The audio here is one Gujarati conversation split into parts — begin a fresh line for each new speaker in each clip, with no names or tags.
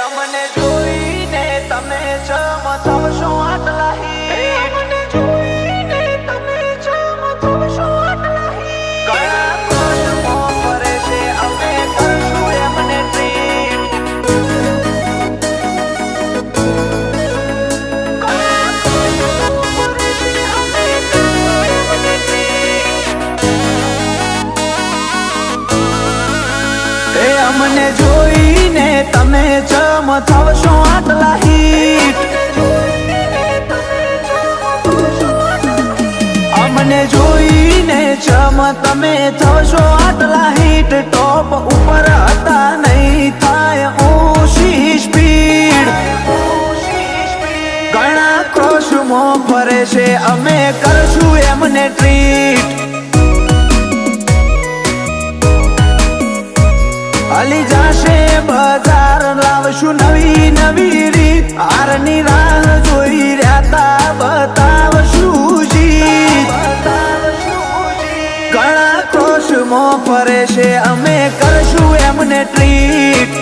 અમને જોઈને તમે ચમકાવશો આટલા હીટ અમને જોઈને તમે ચમકાવશો આટલા હીટ ઘણા પ્રશ્નો ફરે છે અમે કરશું એમને ટ્રીટ ઘણા પ્રશ્નો ફરે છે અમે કરશું એમને ટ્રીટ એ અમને જોઈને તમે ચમકાવશો આટલા હીટ અમને જોઈને તમે થશો આટલા હીટ ટોપ ઉપર હતા નહીં થાય ઓછી સ્પીડ ઘણા ક્રોશમાં ફરે છે અમે કરશું એમને ટ્રીટ હલી જાશે બજાર લાવશું નવી નવી રીત હારની રાહ જોઈ રહ્યા બતાવશું જીત ઘણા ક્રોશમાં ફરે છે અમે કરશું એમને ટ્રીટ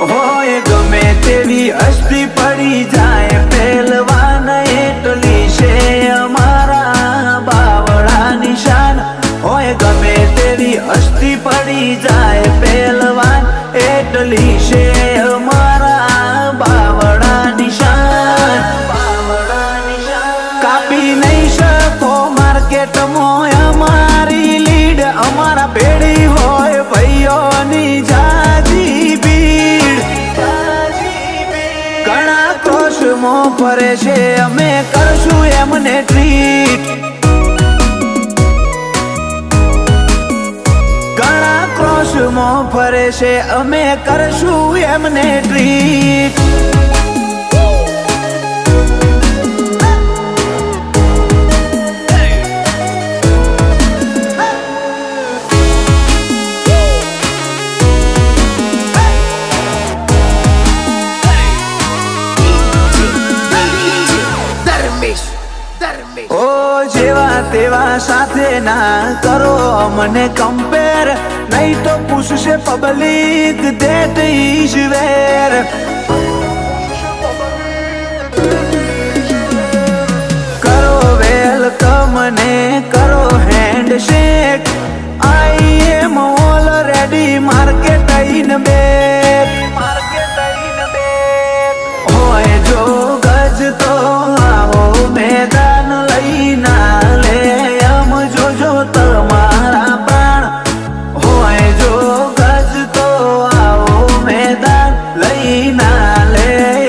હોય ગમે તેવી અસ્તી પડી જાય પહેલવાન એટલી છે અમારા બાવળા નિશાન હોય ગમે તેવી અસ્તી પડી જાય પહેલવાન એટલી છે અમારા બાવળા નિશાન કાપી નહીં શકો માર્કેટમાં અમારી લીડ અમારા પેઢી હોય ભાઈઓની જાજી ભીડ ઘણા ક્રોશમાં ફરે છે અમે કરશું એમને ટ્રીટ ક્રોશમાં ફરે છે અમે કરશું એમને ટ્રીટ ઓ જેવા તેવા સાથે ના કરો મને કમ્પેર નહીં તો પૂછશે પબ્લિક દેટ ઇઝ વેર કરો વેલકમ ને કરો handshake I am already market in back હોય જો ગજ તો આવો મેદાન લઈના લે એમ જોજો તમારા પ્રાણ હોય જો ગજ તો આવો મેદાન લઈના લે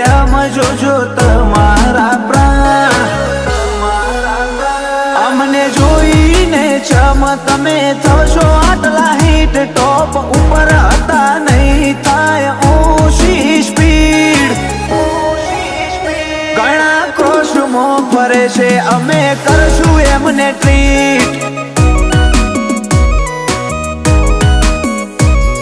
એમ જોજો તમારા પ્રાણ અમને જોઈને તમે થશો આટલા હીટ ટોપ ઉપર હતા નહીં થાય ઓછી સ્પીડ ઘણા ક્રોશમાં ફરે છે અમે કરશું એમને ટ્રીટ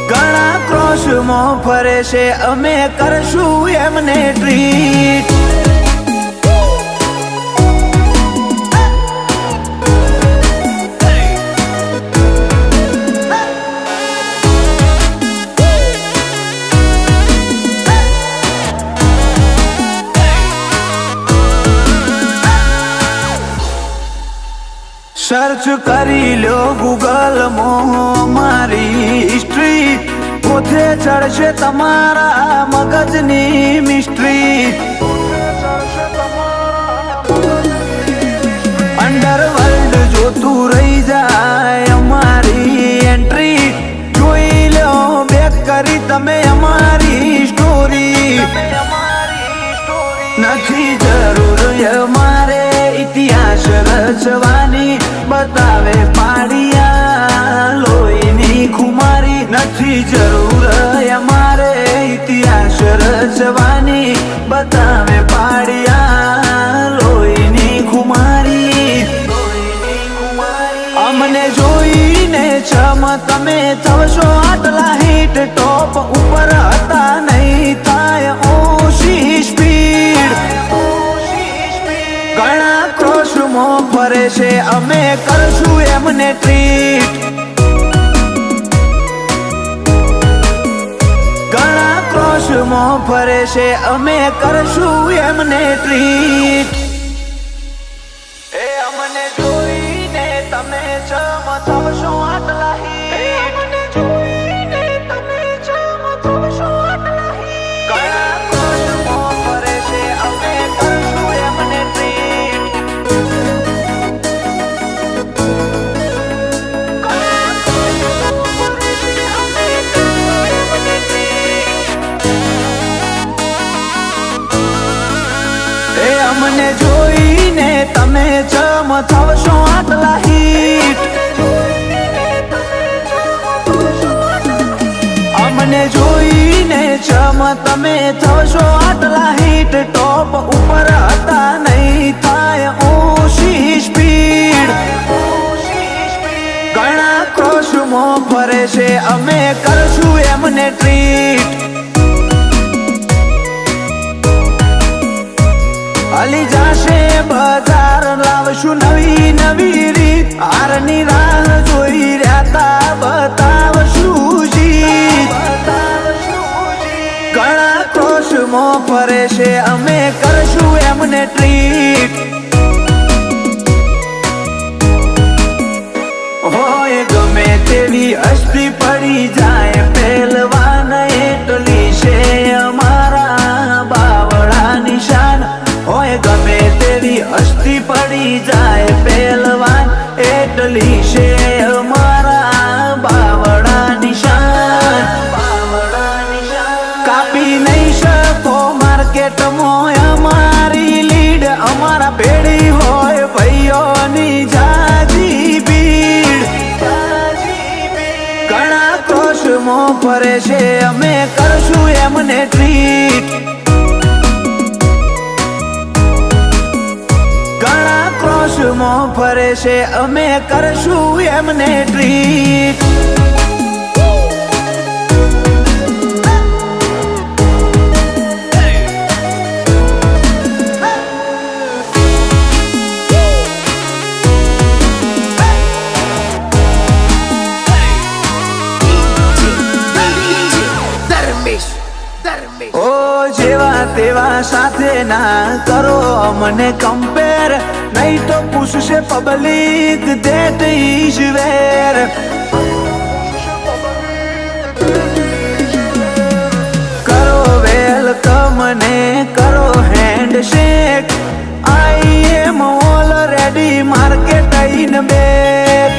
ઘણા ક્રોશમાં ફરે છે અમે કરશું એમને ટ્રીટ સર્ચ કરી લો ગૂગલમાં મારી હિસ્ટ્રી પોતે ચડશે તમારા મગજની મિસ્ટ્રી અંડરવર્લ્ડ જોતું રહી જાય અમારી એન્ટ્રી જોઈ લો બેક કરી તમે અમારી સ્ટોરી નથી જરૂર અમારે ઇતિહાસ રચવાની બતાવે પાડિયા લોહીની ખુમારી નથી જરૂર અમારે ઇતિહાસ રચવાની બતાવે પાડિયા લોહીની ખુમારી અમને જોઈને તમે થશો આટલા હીટ ટોપ ઉપર હતા નહીં થાય ઓછી સ્પીડ ઘણા ક્રોશમાં ફરે છે અમે કરશું એમને ટ્રીટ ક્રશમાં ફરે છે અમે કરશું એમને ટ્રીટ એ અમને જોઈને તમે ચમકાવશો આટલા હિટ અમને જોઈને તમે ચમકાવશો આટલા હિટ કયા ક્રશમાં ફરે છે અમે કરશું એમને ટ્રીટ અમને જોઈને તમે ચમકાવશો આટલા હિટ અમને જોઈને તમે થશો આટલા હિટ ટોપ ઉપર હતા નહીં થાય ઓછી સ્પીડ ઘણા ક્રોશમાં ફરે છે અમે કરશું એમને ટ્રીટ હલી જાશે બજાર લાવશું નવી નવી રીત હારની રાહ જોઈ રહ્યા બતાવશું જીત ઘણા ક્રોશમાં ફરે છે અમે કરશું એમને ટ્રીટ હોય ગમે તેવી હસ્તી પડી જાય પહેલવાન એટલી છે અમારા બાવળા નિશાન હોય ગમે તેવી હસ્તી પડી જાય પહેલવાન એટલી છે અમારા બાવળા નિશાન કાપી નહીં શકો માર્કેટમાં અમારી લીડ અમારા પેઢી હોય ભાઈઓની જાજી ભીડ ઘણા ક્રોશમાં ફરે છે અમે કરશું એમને ટ્રીટ ક્રોશમાં ફરે છે અમે કરશું એમને ટ્રીટ ઓ જેવા તેવા સાથે ના કરો મને કમ્પેર નહીં તો પૂછશે પબ્લિક દેટ ઇઝ વેર કરો વેલકમ ને કરો handshake I am already market in back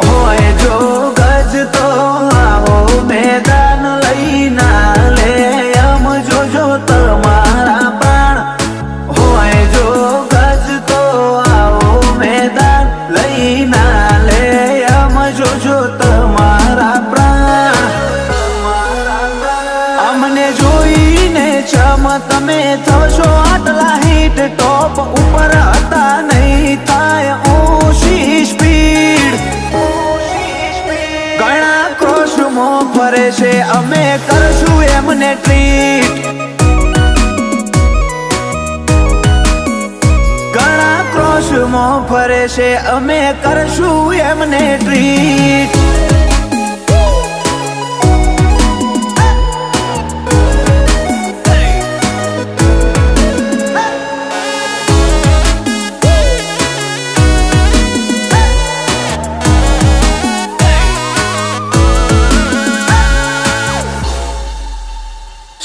હોય જો ગજ તો આવો મેદાન લઈના લે એમ જોજો તમારા પ્રાણ હોય જો ગજ તો આવો મેદાન લઈના લે એમ જોજો તમારા પ્રાણ અમને જોઈને તમે થશો આટલા હિટ ટોપ ઉપર હતા નહીં થાય ઓછી સ્પીડ ઘણા ક્રોશમાં ફરે છે અમે કરશું એમને ટ્રીટ ઘણા ક્રોશમાં ફરે છે અમે કરશું એમને ટ્રીટ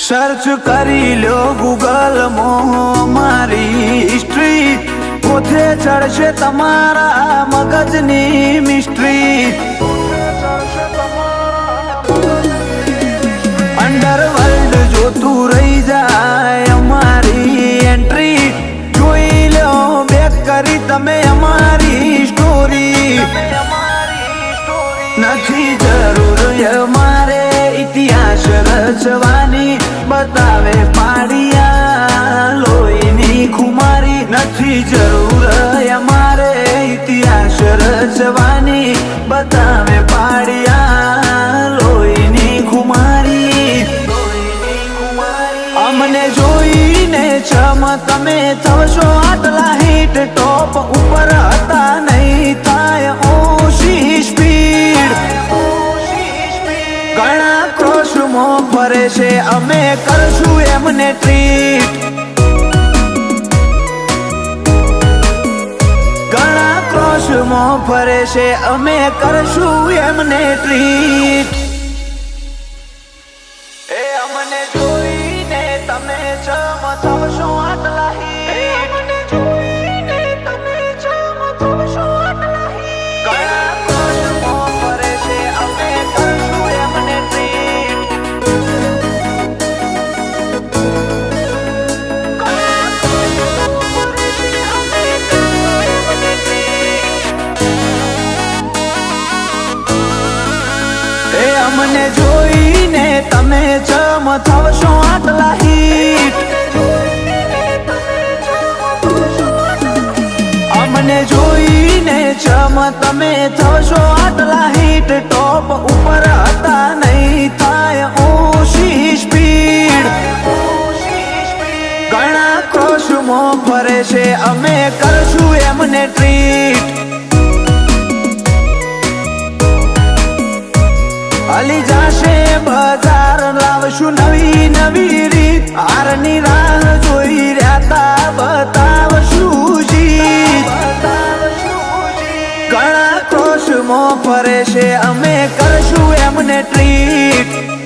સર્ચ કરી લો ગૂગલમાં મારી હિસ્ટ્રી પોતે ચડશે તમારા મગજની મિસ્ટ્રી અંડરવર્લ્ડ જોતું રહી જાય અમારી એન્ટ્રી જોઈ લો બેક કરી તમે અમારી સ્ટોરી નથી જરૂર અમારે ઇતિહાસ રચવાની બતાવે પાડિયા લોહીની ખુમારી નથી જરૂર અમારે ઇતિહાસ રચવાની બતાવે પાડિયા લોહીની ખુમારી અમને જોઈને તમે થશો આટલા હિટ ટોપ ઉપર હતા નહીં થાય ઓછી સ્પીડ ઘણા ક્રોશમાં છે અમે કરશું એમને ટ્રીટ. ઘણા ક્રોશમાં ફરે છે અમે કરશું એમને ટ્રીટ. એ અમને જોઈને તમે ચમ થશો આટલા હીટ. ઘણા ક્રોશમાં ફરે છે અમે કરશું એમને ટ્રીટ. એ અમને જોઈને તમે ચમ થશો આટલા હીટ. અમને જોઈને ચમ તમે થશો આટલા હીટ. ટોપ ઉપર હતા નહીં થાય ઓછી સ્પીડ. ઘણા ક્રોશમાં ફરે છે અમે કરશું એમને ટ્રીટ. હલી જાશે બજાર લાવશું નવી નવી રીત. હારની રાહ જોઈ રહ્યા બતાવશું જીત. ઘણા ક્રોશમાં ફરે છે અમે કરશું એમને ટ્રીટ.